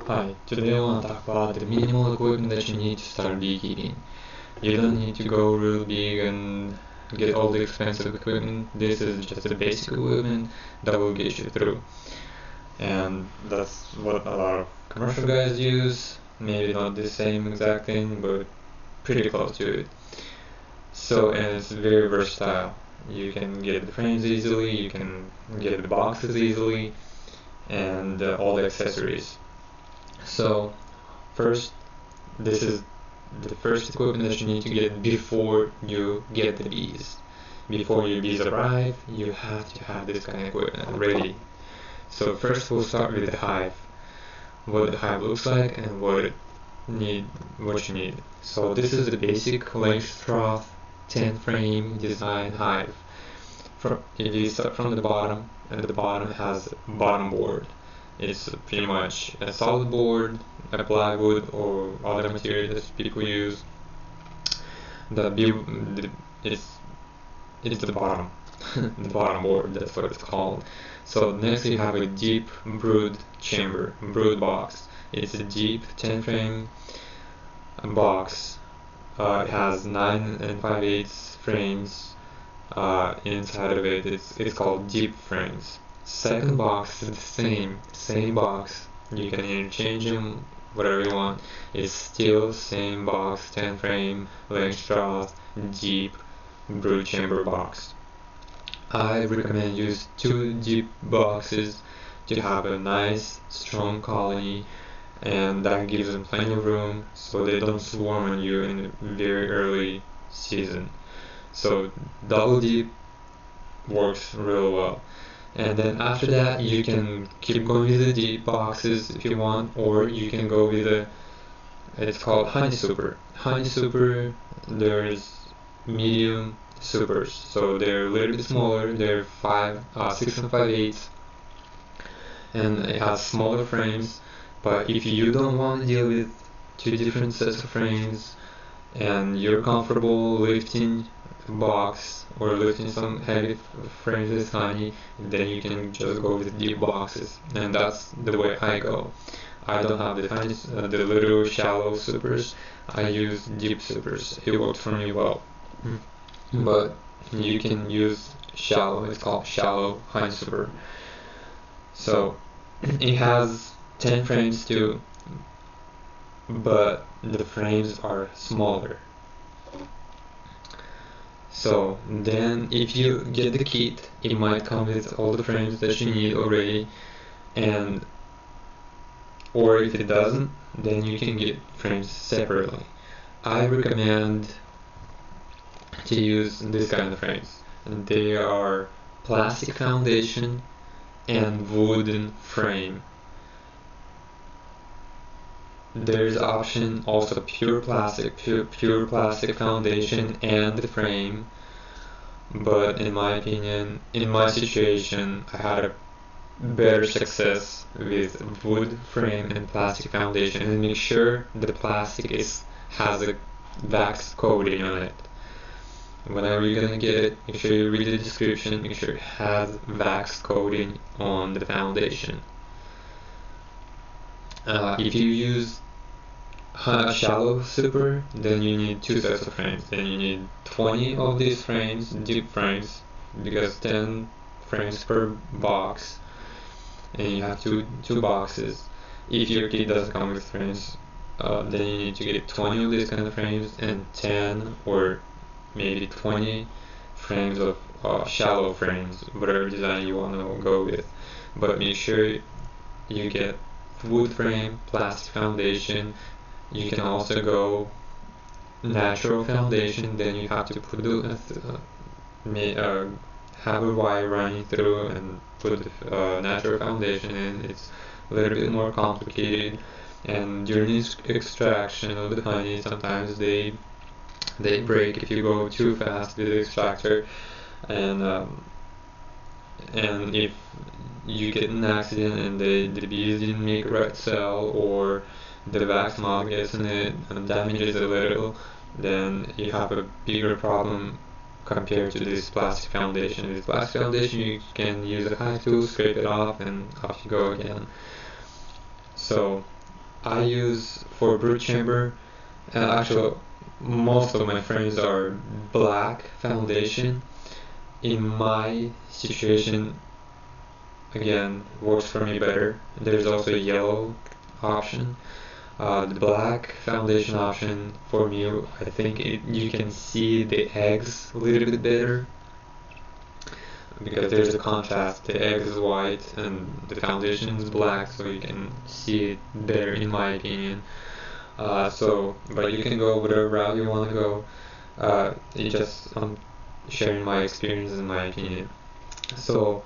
Hi, today I want to talk about the minimal equipment that you need to start beekeeping. You don't need to go real big and get all the expensive equipment. This is just the basic equipment that will get you through. And that's what a lot of commercial guys use. Maybe not the same exact thing, but pretty close to it. So, and it's very versatile. You can get the frames easily, you can get the boxes easily, and all the accessories. So, first, this is the first equipment that you need to get before you get the bees. Before your bees arrive, you have to have this kind of equipment ready. So first we'll start with the hive. What the hive looks like and what you need. So this is the basic length trough 10 frame design hive. If you start from the bottom, and the bottom has bottom board. It's pretty much a solid board, a plywood or other material that people use. It's the bottom, the bottom board. That's what it's called. So next you have a deep brood chamber, brood box. It's a deep 10 frame box. It has 9 and 5/8 frames inside of it. It's called deep frames. Second box is the same box. You can interchange them, whatever you want. It's still same box, 10 frame, length trough, deep brood chamber box. I recommend use 2 deep boxes to have a nice strong colony, and that gives them plenty of room so they don't swarm on you in the very early season. So double deep works real well. And then after that you can keep going with the deep boxes if you want, or you can go with it's called honey super. Honey super, there's medium supers, so they're a little bit smaller, they're 6 and 5/8, and it has smaller frames. But if you don't want to deal with 2 different sets of frames and you're comfortable lifting box or lifting some heavy frames with honey, then you can just go with deep boxes, and that's the way I go. I don't have the little shallow supers. I use deep supers. It works for me well. But you can use shallow. It's called shallow honey super. So it has 10 frames too, but the frames are smaller. So then if you get the kit, it might come with all the frames that you need already, or if it doesn't, then you can get frames separately. I recommend to use this kind of frames, and they are plastic foundation and wooden frame. There's option also pure plastic foundation and the frame, but in my opinion, in my situation, I had a better success with wood frame and plastic foundation. And make sure the plastic has a wax coating on it. Whenever you're gonna get it, make sure you read the description, make sure it has wax coating on the foundation. If you use shallow super, then you need 2 sets of frames. Then you need 20 of these frames, deep frames, because 10 frames per box, and you have two boxes. If your kit doesn't come with frames, then you need to get 20 of these kind of frames and 10 or maybe 20 frames of shallow frames, whatever design you want to go with. But make sure you get wood frame, plastic foundation. You can also go natural foundation, then you have to put have a wire running through and put the natural foundation in. It's a little bit more complicated, and during extraction of the honey, sometimes they break if you go too fast with the extractor, and if you get an accident and the bees didn't make a right cell, or the wax moth gets in it and damages a little, then you have a bigger problem compared to this plastic foundation. With plastic foundation you can use a hive tool, scrape it off, and off you go again. So I use for brood chamber, and actually most of my frames are black foundation. In my situation, again, works for me better. There's also a yellow option. The black foundation option for me, I think you can see the eggs a little bit better because there's a contrast. The egg is white and the foundation is black, so you can see it better, in my opinion. But you can go whatever route you want to go. I'm sharing my experience and my opinion. So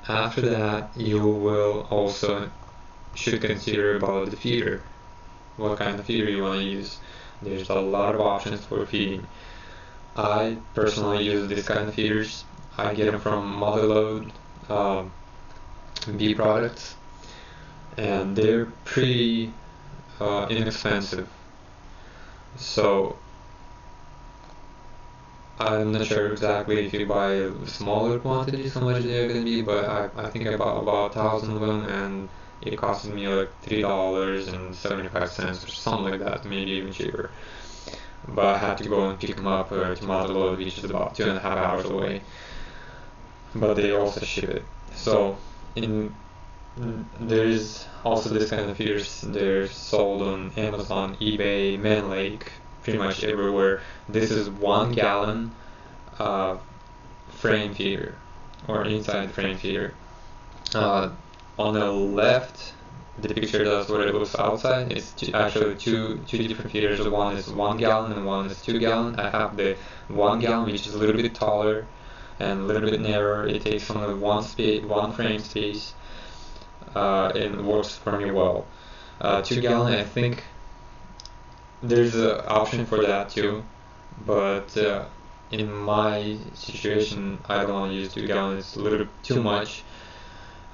after that, you will also should consider about the feeder. What kind of feeder you want to use. There's a lot of options for feeding. I personally use this kind of feeders. I get them from Motherload bee products, and they're pretty inexpensive. So I'm not sure exactly if you buy smaller quantities how much they're gonna be, but I think I bought about 1,000 of them, and it costed me like $3.75 or something like that, maybe even cheaper. But I had to go and pick them up to Motherload, which is about 2.5 hours away. But they also ship it. So there's also this kind of feeders. They're sold on Amazon, eBay, Manlake, pretty much everywhere. This is 1 gallon frame feeder, or inside frame feeder. On the left, the picture does what it looks outside. It's actually two different feeders. One is 1 gallon and one is 2 gallon. I have the 1 gallon, which is a little bit taller and a little bit narrower. It takes only one frame space, and works for me well. 2 gallon, I think there's an option for that too, but in my situation, I don't want to use 2 gallon. It's a little too much,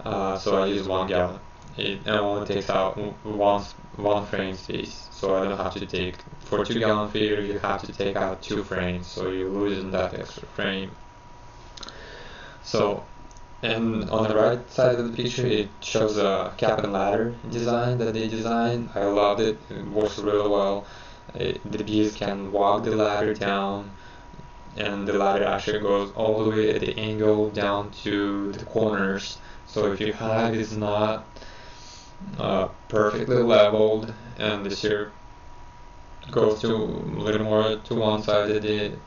so I use 1 gallon. It only takes out one frame space, so I don't have to take, for 2 gallon feeder you have to take out 2 frames, so you're losing that extra frame. So, and on the right side of the picture it shows a cap and ladder design that they designed. I loved it. It works really well. The bees can walk the ladder down, and the ladder actually goes all the way at the angle down to the corners. So if your hive is not perfectly leveled and the syrup goes to a little more to one side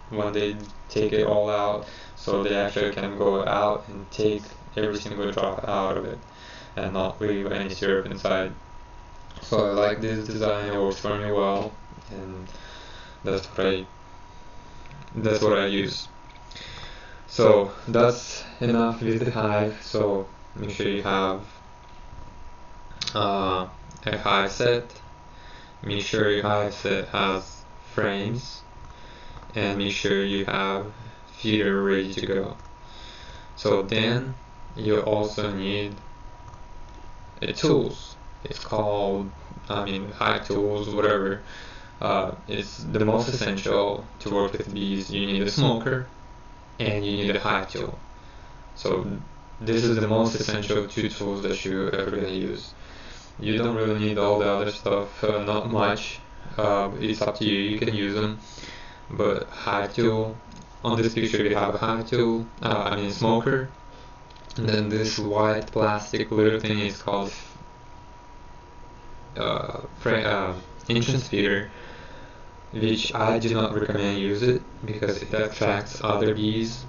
when they take it all out, so they actually can go out and take every single drop out of it and not leave any syrup inside. So I like this design. It works for me well, and that's what I use. So that's enough with the hive. So make sure you have a hive set. Make sure your hive set has frames, and make sure you have feeder ready to go. So then you also need tools. It's called, hive tools, whatever. It's the most essential to work with bees. You need a smoker and you need a hive tool. So this is the most essential 2 tools that you're ever gonna use. You don't really need all the other stuff, not much. It's up to you. You can use them, but hive tool. On this picture we have a hive tool, smoker, and then this white plastic little thing is called entrance feeder, which I do not recommend use it because it attracts other bees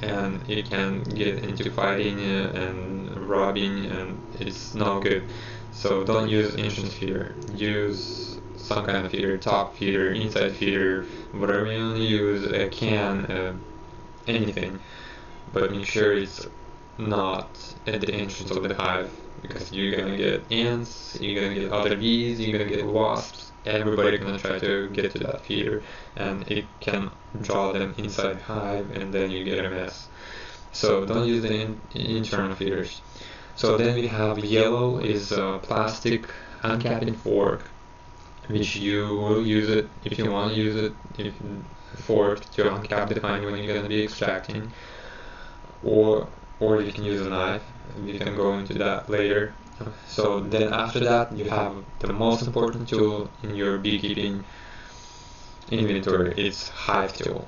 and it can get into fighting and robbing, and it's not good. So don't use entrance feeder. Use some kind of feeder, top feeder, inside feeder, whatever you want to use, a can, anything. But make sure it's not at the entrance of the hive, because you're gonna get ants, you're gonna get other bees, you're gonna get wasps. Everybody's gonna try to get to that feeder, and it can draw them inside the hive, and then you get a mess. So don't use the internal feeders. So then we have yellow is a plastic uncapping fork, which you will use it if you want to use it, if fork to uncap the honey when you're gonna be extracting, or you can use a knife. We can go into that later. So then after that you have the most important tool in your beekeeping inventory. It's hive tool.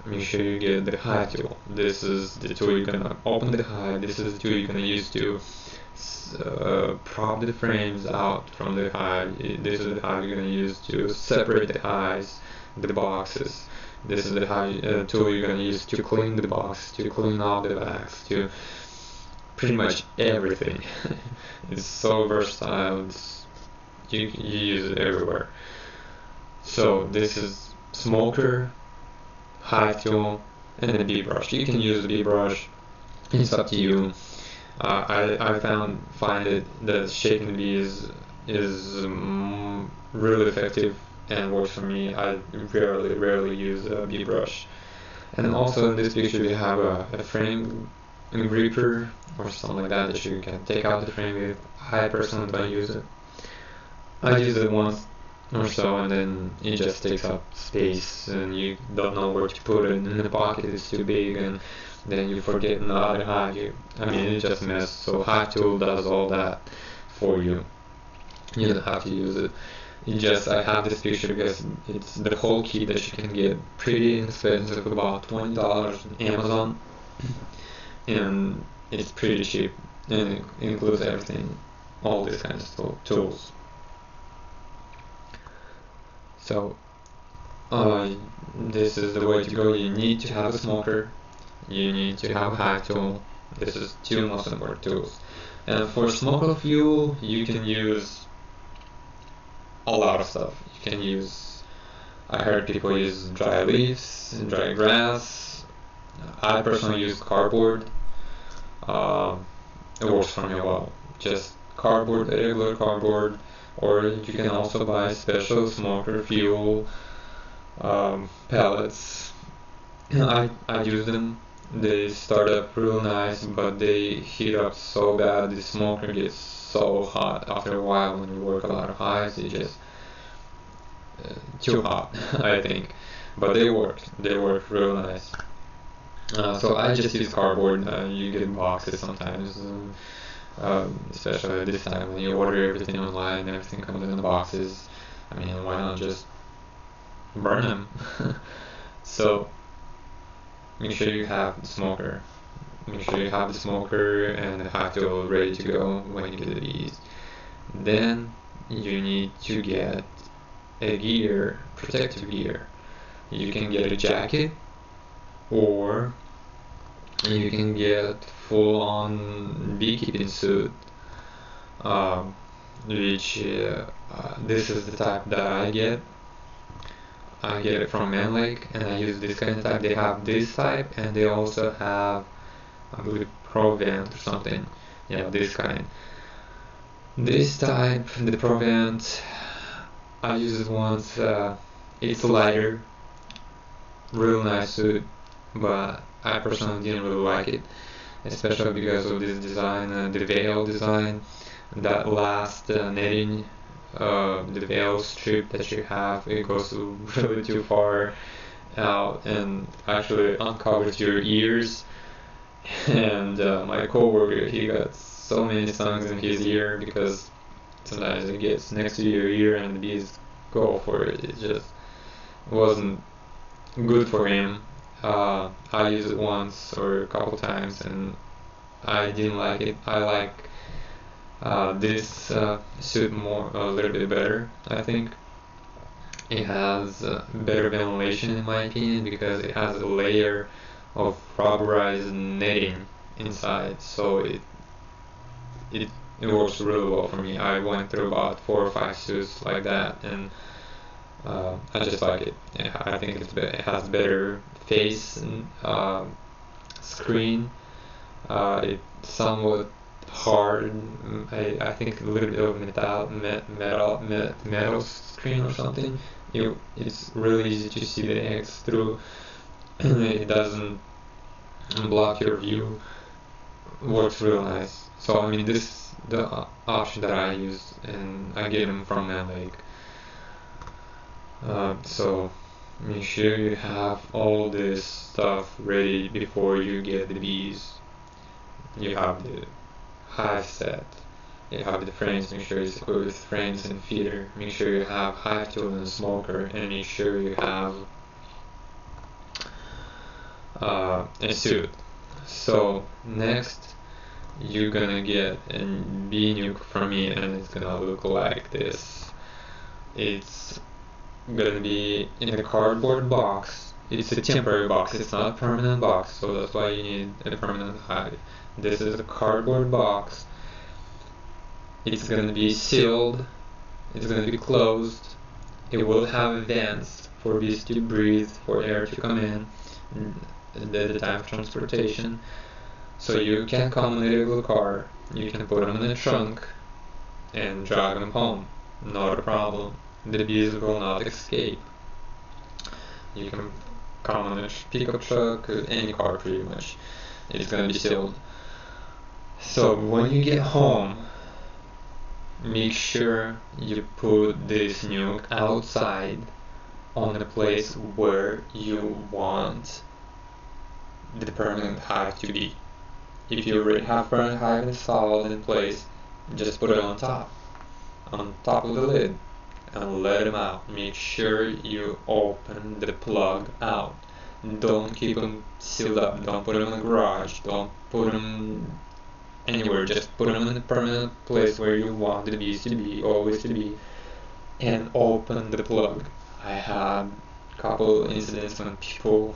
Make sure you get the hive tool. This is the tool you're gonna open the hive. This is the tool you're gonna use to prop the frames out from the hive. This is the hive you're gonna use to separate the hives, the boxes. This is the hive tool you're gonna use to clean the box, to clean all the bags, to pretty much everything. It's so versatile. You use it everywhere. So this is smoker, hive tool, and a bee brush. You can use the bee brush. It's up to you. I find it that shaking the bees is really effective and works for me. I rarely use a bee brush. And also in this picture we have a frame gripper or something like that that you can take out the frame with. I personally don't use it. I use it once or so, and then it just takes up space and you don't know where to put it. In the pocket it's too big, and then you forget in the other hive. It's just a mess. So hive tool does all that for you. You don't have to use it. I have this picture because it's the whole kit that you can get pretty inexpensive, about $20 on Amazon, and it's pretty cheap, and it includes everything, all these kinds of tools. So this is the way to go. You need to have a smoker, you need to have a hive tool. This is two most important tools. And for smoker fuel you can use a lot of stuff. You can use, I heard people use dry leaves, dry grass. I personally use cardboard. It works for me well. Just cardboard, regular cardboard, or you can also buy special smoker fuel pellets. I use them. They start up real nice, but they heat up so bad. The smoker gets so hot after a while. When you work a lot of hives, it just too hot, I think. But they work real nice. So I just use cardboard. You get in boxes sometimes, especially this time when you order everything online, everything comes in the boxes. Why not just burn them? So make sure you have the smoker. Make sure you have the smoker and the hive tool ready to go when you get the bees. Then you need to get a gear, protective gear. You can get a jacket, or you can get full-on beekeeping suit, which this is the type that I get. I get it from Manlake, and I use this kind of type. They have this type, and they also have, I believe, Provent or something. Yeah, this kind. This type, the Provent, I used it once. It's lighter, real nice suit, but I personally didn't really like it, especially because of this design, the veil design, that last netting. The veil strip that you have, it goes really too far out and actually uncovers your ears. And my coworker, he got so many stungs in his ear because sometimes it gets next to your ear and the bees go for it. It just wasn't good for him. I used it once or a couple times and I didn't like it. I like this suit a little bit better. I think it has better ventilation in my opinion because it has a layer of rubberized netting inside, so it works really well for me. I went through about 4 or 5 suits like that, and I just like it. I think it has better face and screen. It's somewhat hard. I think a little bit of metal screen or something. It's really easy to see the eggs through. It doesn't block your view. Works real nice. So this the option that I use, and I get them from Manlake. So make sure you have all this stuff ready before you get the bees. You have the hive set, You have the frames, make sure it's equipped with frames and feeder. Make sure you have hive tool and smoker, and make sure you have a suit. So next, you're gonna get a bee nuke from me, and it's gonna look like this. It's gonna be in a cardboard box. It's a temporary box, it's not a permanent box, so that's why you need a permanent hive. This is a cardboard box. It's gonna be sealed, it's gonna be closed. It will have vents for bees to breathe, for air to come in at the time of transportation. So you can come in a regular car, you can put them in the trunk and drag them home, not a problem. The bees will not escape. You can come on a pickup truck, any car pretty much. It's gonna be sealed. So when you get home, make sure you put this nuke outside on a place where you want the permanent hive to be. If you already have permanent hive installed in place, just put it on top of the lid, and let them out. Make sure you open the plug out. Don't keep them sealed up. Don't put them in the garage. Don't put them anywhere. Just put them in a permanent place where you want the bees to be, always to be, and open the plug. I had a couple incidents when people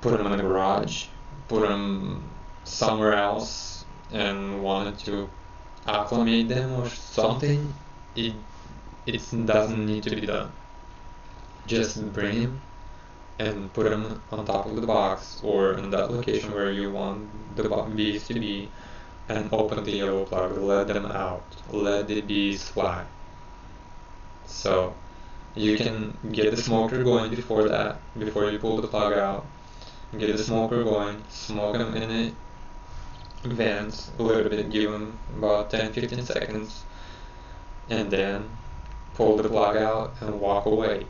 put them in the garage, put them somewhere else, and wanted to acclimate them or something. It doesn't need to be done. Just bring them and put them on top of the box or in that location where you want the bees to be, and open the yellow plug. Let them out. Let the bees fly. So you can get the smoker going before that, before you pull the plug out. Get the smoker going, smoke them in it, vents a little bit, give them about 10-15 seconds, and then pull the plug out and walk away.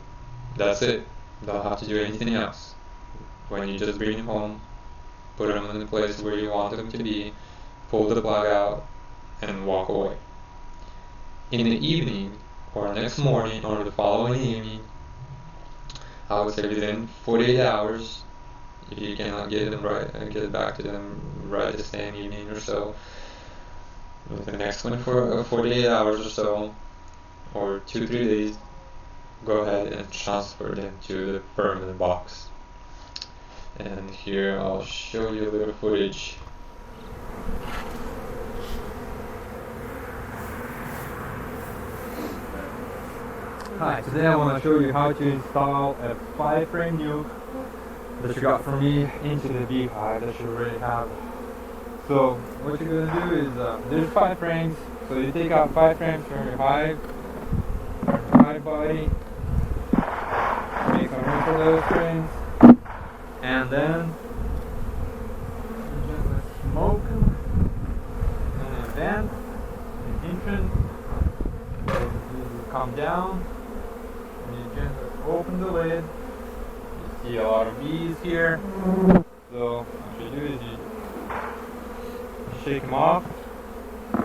That's it. Don't have to do anything else. When you just bring them home, put them in the place where you want them to be, pull the plug out, and walk away. In the evening, or next morning, or the following evening, I would say within 48 hours, if you cannot get them right and get back to them right the same evening or so, the next one for 48 hours or so, or 2-3 days, go ahead and transfer them to the permanent box. And here I'll show you a little footage. Hi, today I want to show you how to install a 5-frame nuke that you got from me into the beehive that you already have. So what you're going to do is, there's 5 frames, so you take out 5 frames from your hive body, make some room for those frames, and then you just smoke them in a vent, an entrance, so you come down, and you just open the lid. You see a lot of bees here, so what you do is you shake them off, and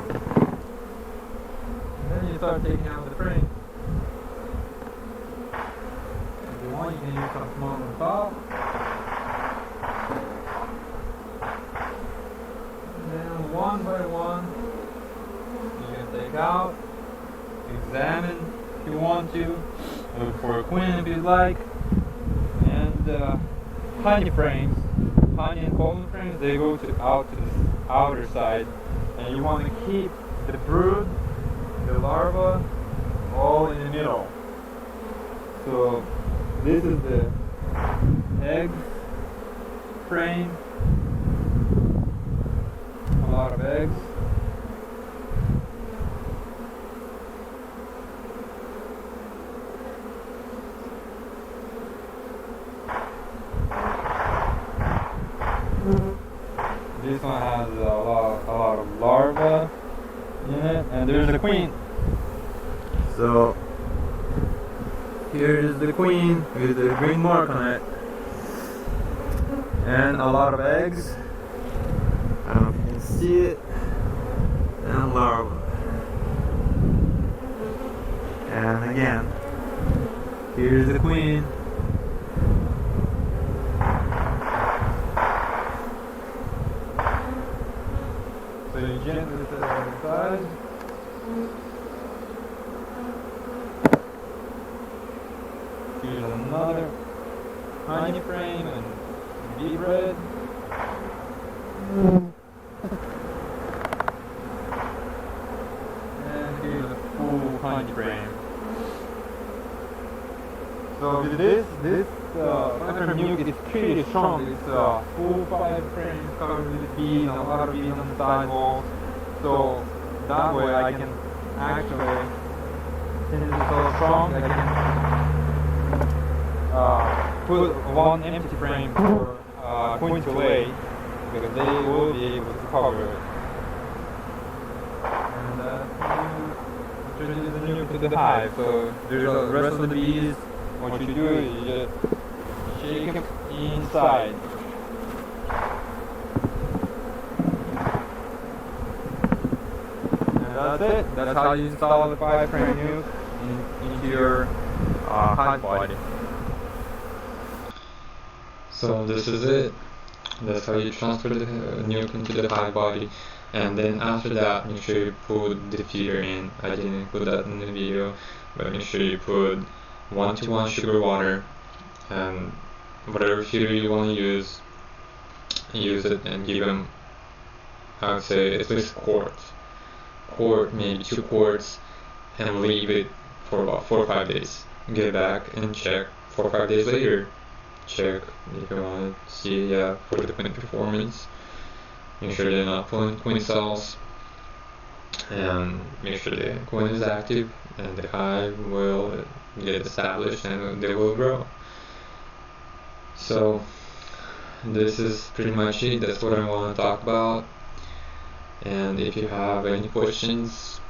then you start taking out the frame. If you want, you can use some smoke on top, and then one by one you can take out, examine if you want to, look for a queen if you'd like. Honey frames, honey and pollen frames, they go out to the outer side, and you want to keep the brood, the larva, all in the middle. So this is the egg frame, a lot of eggs. This one has a lot of larvae in it, and there's the queen. So here is the queen with the green mark on it, and a lot of eggs. I don't know if you can seed and larva. And again, here's the queen. So you gently set it on the side. Here's another honey frame and bee bread. And here's a full honey frame. So with this fiber milk is pretty strong. It's a full fiber frame covered with bees and a lot of bees on the sidewalls. So that way I can actually, since it's so strong, I can put one empty frame for queen to lay, because they will be able to cover it. And introduce the nuke to the hive. So there's the rest of the bees. What you do is you just shake them inside. And that's it. That's how you install the 5-frame nuke into your hive body. So this is it. That's how you transfer the nuke into the hive body. And then after that, make sure you put the feeder in. I didn't put that in the video, but make sure you put 1:1 sugar water, and whatever feeder you want to use it, and give them, I would say, at least quart, maybe 2 quarts, and leave it for about 4 or 5 days. Get back and check 4 or 5 days later. Check if you want to see for the queen performance. Make sure they're not pulling queen cells, and make sure the queen is active, and the hive will get established and they will grow. So this is pretty much it. That's what I want to talk about. And if you have any questions,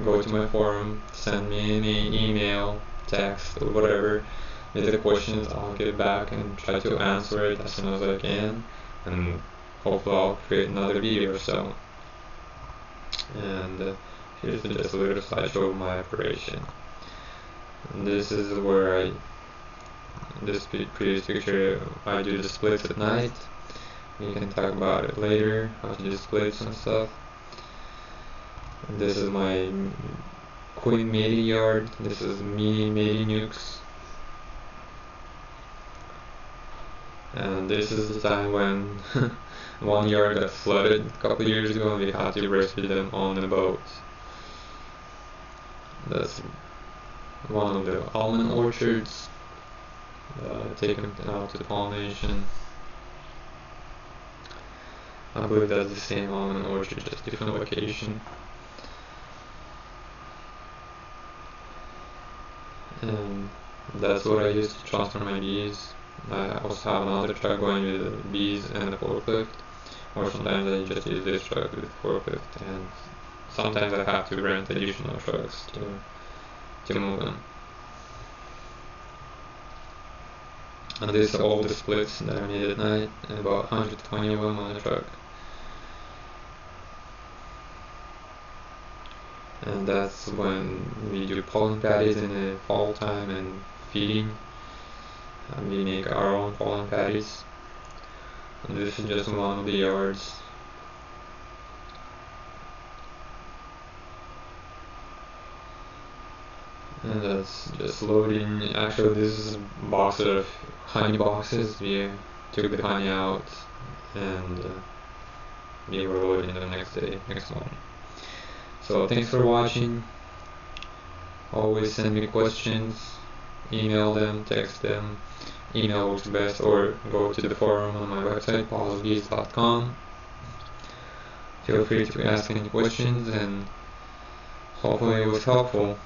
go to my forum, send me any email, text, or whatever with the questions. I'll get back and try to answer it as soon as I can, and hopefully I'll create another video or so. And here's just a little slideshow of my operation. And this is where this previous picture, I do the splits at night. We can talk about it later, how to do splits and stuff. And this is my queen mating yard. This is mini mating nukes. And this is the time when one yard got flooded a couple years ago, and we had to rescue them on a boat. That's one of the almond orchards, taken out to pollination. I believe that's the same almond orchard, just different location. And that's what I use to transfer my bees. I also have another truck going with the bees and the forklift, or sometimes I just use this truck with the forklift, and sometimes I have to rent additional trucks to move them. And these are all the splits that I made at night, and about 120 of them on the truck. And that's when we do pollen patties in the fall time and feeding. And we make our own pollen patties. And this is just one of the yards. And that's just loading. Actually, this is a box of honey boxes. We took the honey out, and we were loading them next morning. So thanks for watching. Always send me questions, email them, text them. Email works best, or go to the forum on my website, paulsbees.com. Feel free to ask any questions, and hopefully it was helpful.